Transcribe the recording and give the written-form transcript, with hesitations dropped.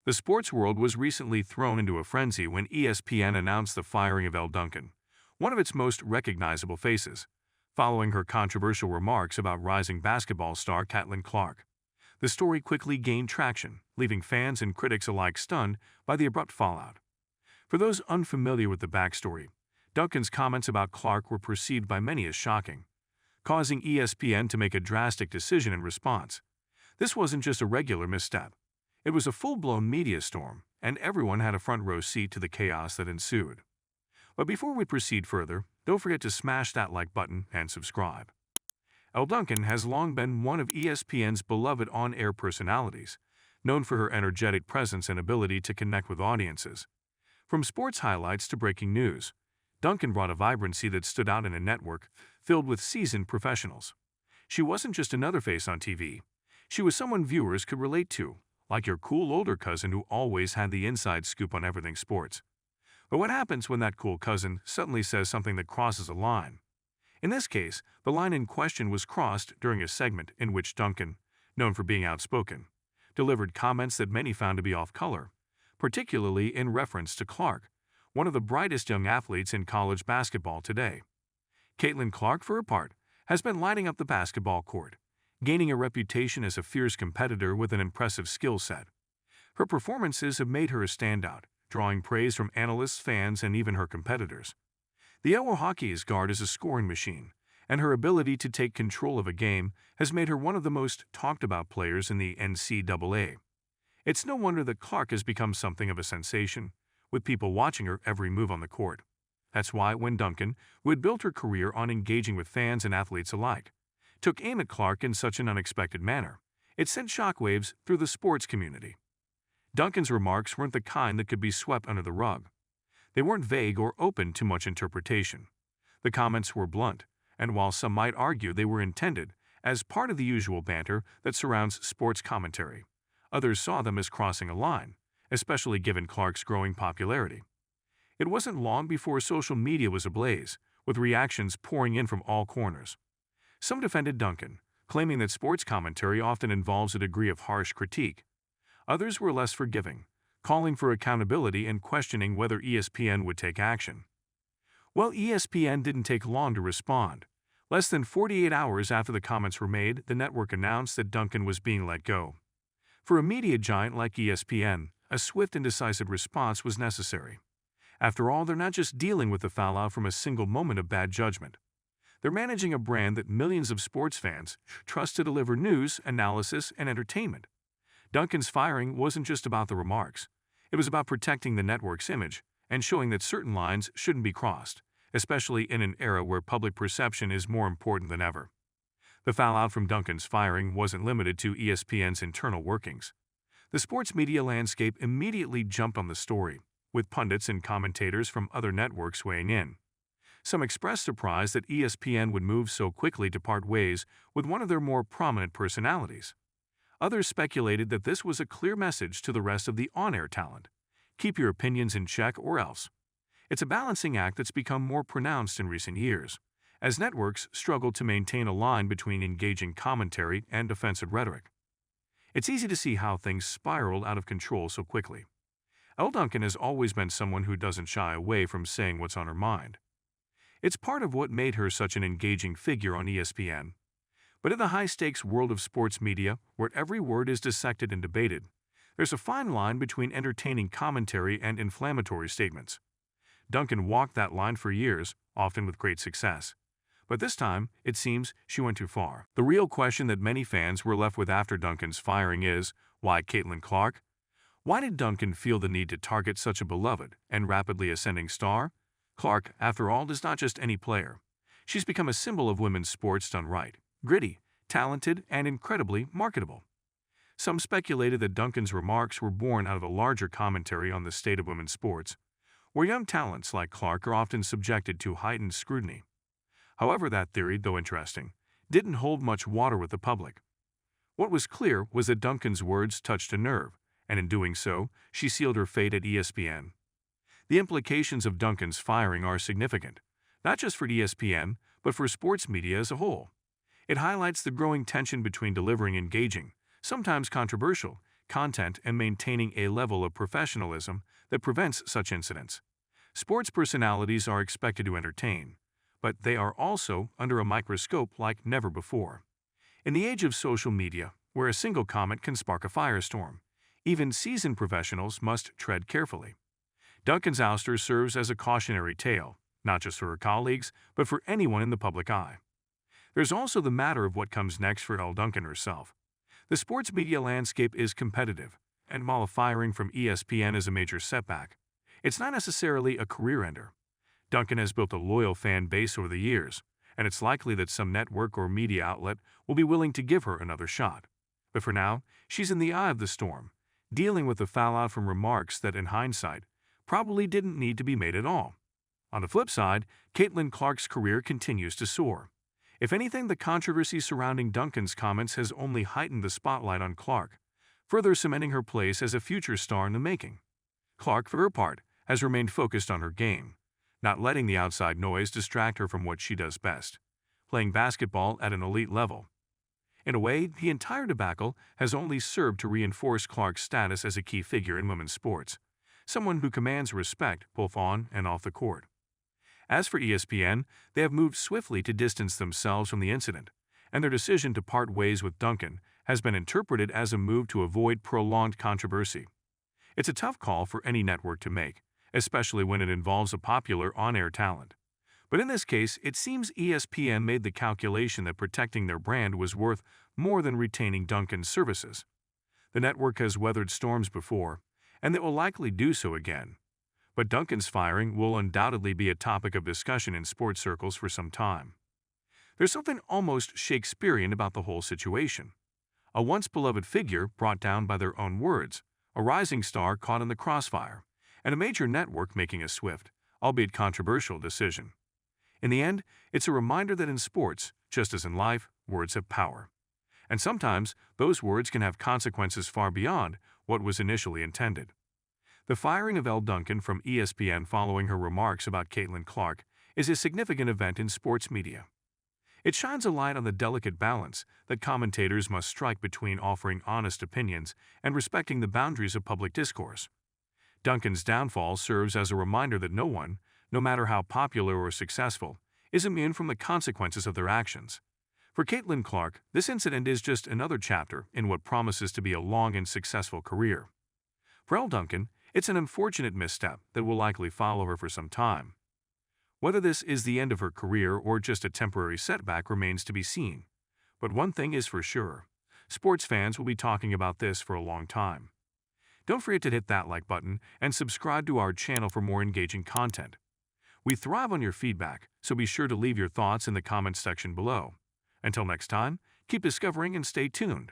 The sports world was recently thrown into a frenzy when ESPN announced the firing of Elle Duncan, one of its most recognizable faces, following her controversial remarks about rising basketball star Caitlin Clark. The story quickly gained traction, leaving fans and critics alike stunned by the abrupt fallout. For those unfamiliar with the backstory, Duncan's comments about Clark were perceived by many as shocking, causing ESPN to make a drastic decision in response. This wasn't just a regular misstep. It was a full-blown media storm, and everyone had a front-row seat to the chaos that ensued. But before we proceed further, don't forget to smash that like button and subscribe. Elle Duncan has long been one of ESPN's beloved on-air personalities, known for her energetic presence and ability to connect with audiences. From sports highlights to breaking news, Duncan brought a vibrancy that stood out in a network filled with seasoned professionals. She wasn't just another face on TV. She was someone viewers could relate to, like your cool older cousin who always had the inside scoop on everything sports. But what happens when that cool cousin suddenly says something that crosses a line? In this case, the line in question was crossed during a segment in which Duncan, known for being outspoken, delivered comments that many found to be off-color, particularly in reference to Clark, one of the brightest young athletes in college basketball today. Caitlin Clark, for her part, has been lighting up the basketball court, gaining a reputation as a fierce competitor with an impressive skill set. Her performances have made her a standout, drawing praise from analysts, fans, and even her competitors. The Iowa Hockey's guard is a scoring machine, and her ability to take control of a game has made her one of the most talked-about players in the NCAA. It's no wonder that Clark has become something of a sensation, with people watching her every move on the court. That's why when Duncan, who had built her career on engaging with fans and athletes alike, took aim at Clark in such an unexpected manner, it sent shockwaves through the sports community. Duncan's remarks weren't the kind that could be swept under the rug. They weren't vague or open to much interpretation. The comments were blunt, and while some might argue they were intended as part of the usual banter that surrounds sports commentary, others saw them as crossing a line, especially given Clark's growing popularity. It wasn't long before social media was ablaze, with reactions pouring in from all corners. Some defended Duncan, claiming that sports commentary often involves a degree of harsh critique. Others were less forgiving, calling for accountability and questioning whether ESPN would take action. Well, ESPN didn't take long to respond. Less than 48 hours after the comments were made, the network announced that Duncan was being let go. For a media giant like ESPN, a swift and decisive response was necessary. After all, they're not just dealing with the fallout from a single moment of bad judgment. They're managing a brand that millions of sports fans trust to deliver news, analysis, and entertainment. Duncan's firing wasn't just about the remarks. It was about protecting the network's image and showing that certain lines shouldn't be crossed, especially in an era where public perception is more important than ever. The fallout from Duncan's firing wasn't limited to ESPN's internal workings. The sports media landscape immediately jumped on the story, with pundits and commentators from other networks weighing in. Some expressed surprise that ESPN would move so quickly to part ways with one of their more prominent personalities. Others speculated that this was a clear message to the rest of the on-air talent. Keep your opinions in check or else. It's a balancing act that's become more pronounced in recent years, as networks struggle to maintain a line between engaging commentary and offensive rhetoric. It's easy to see how things spiraled out of control so quickly. Elle Duncan has always been someone who doesn't shy away from saying what's on her mind. It's part of what made her such an engaging figure on ESPN. But in the high-stakes world of sports media, where every word is dissected and debated, there's a fine line between entertaining commentary and inflammatory statements. Duncan walked that line for years, often with great success. But this time, it seems she went too far. The real question that many fans were left with after Duncan's firing is, why Caitlin Clark? Why did Duncan feel the need to target such a beloved and rapidly ascending star? Clark, after all, is not just any player. She's become a symbol of women's sports done right. Gritty, talented, and incredibly marketable. Some speculated that Duncan's remarks were born out of a larger commentary on the state of women's sports, where young talents like Clark are often subjected to heightened scrutiny. However, that theory, though interesting, didn't hold much water with the public. What was clear was that Duncan's words touched a nerve, and in doing so, she sealed her fate at ESPN. The implications of Duncan's firing are significant, not just for ESPN, but for sports media as a whole. It highlights the growing tension between delivering engaging, sometimes controversial, content, and maintaining a level of professionalism that prevents such incidents. Sports personalities are expected to entertain, but they are also under a microscope like never before. In the age of social media, where a single comment can spark a firestorm, even seasoned professionals must tread carefully. Duncan's ouster serves as a cautionary tale, not just for her colleagues, but for anyone in the public eye. There's also the matter of what comes next for Elle Duncan herself. The sports media landscape is competitive, and while a firing from ESPN is a major setback, it's not necessarily a career ender. Duncan has built a loyal fan base over the years, and it's likely that some network or media outlet will be willing to give her another shot. But for now, she's in the eye of the storm, dealing with the fallout from remarks that, in hindsight, probably didn't need to be made at all. On the flip side, Caitlin Clark's career continues to soar. If anything, the controversy surrounding Duncan's comments has only heightened the spotlight on Clark, further cementing her place as a future star in the making. Clark, for her part, has remained focused on her game, not letting the outside noise distract her from what she does best, playing basketball at an elite level. In a way, the entire debacle has only served to reinforce Clark's status as a key figure in women's sports, someone who commands respect both on and off the court. As for ESPN, they have moved swiftly to distance themselves from the incident, and their decision to part ways with Duncan has been interpreted as a move to avoid prolonged controversy. It's a tough call for any network to make, especially when it involves a popular on-air talent. But in this case, it seems ESPN made the calculation that protecting their brand was worth more than retaining Duncan's services. The network has weathered storms before, and it will likely do so again. But Duncan's firing will undoubtedly be a topic of discussion in sports circles for some time. There's something almost Shakespearean about the whole situation. A once beloved figure brought down by their own words, a rising star caught in the crossfire, and a major network making a swift, albeit controversial, decision. In the end, it's a reminder that in sports, just as in life, words have power. And sometimes, those words can have consequences far beyond what was initially intended. The firing of Elle Duncan from ESPN following her remarks about Caitlin Clark is a significant event in sports media. It shines a light on the delicate balance that commentators must strike between offering honest opinions and respecting the boundaries of public discourse. Duncan's downfall serves as a reminder that no one, no matter how popular or successful, is immune from the consequences of their actions. For Caitlin Clark, this incident is just another chapter in what promises to be a long and successful career. For Elle Duncan, it's an unfortunate misstep that will likely follow her for some time. Whether this is the end of her career or just a temporary setback remains to be seen. But one thing is for sure, sports fans will be talking about this for a long time. Don't forget to hit that like button and subscribe to our channel for more engaging content. We thrive on your feedback, so be sure to leave your thoughts in the comments section below. Until next time, keep discovering and stay tuned.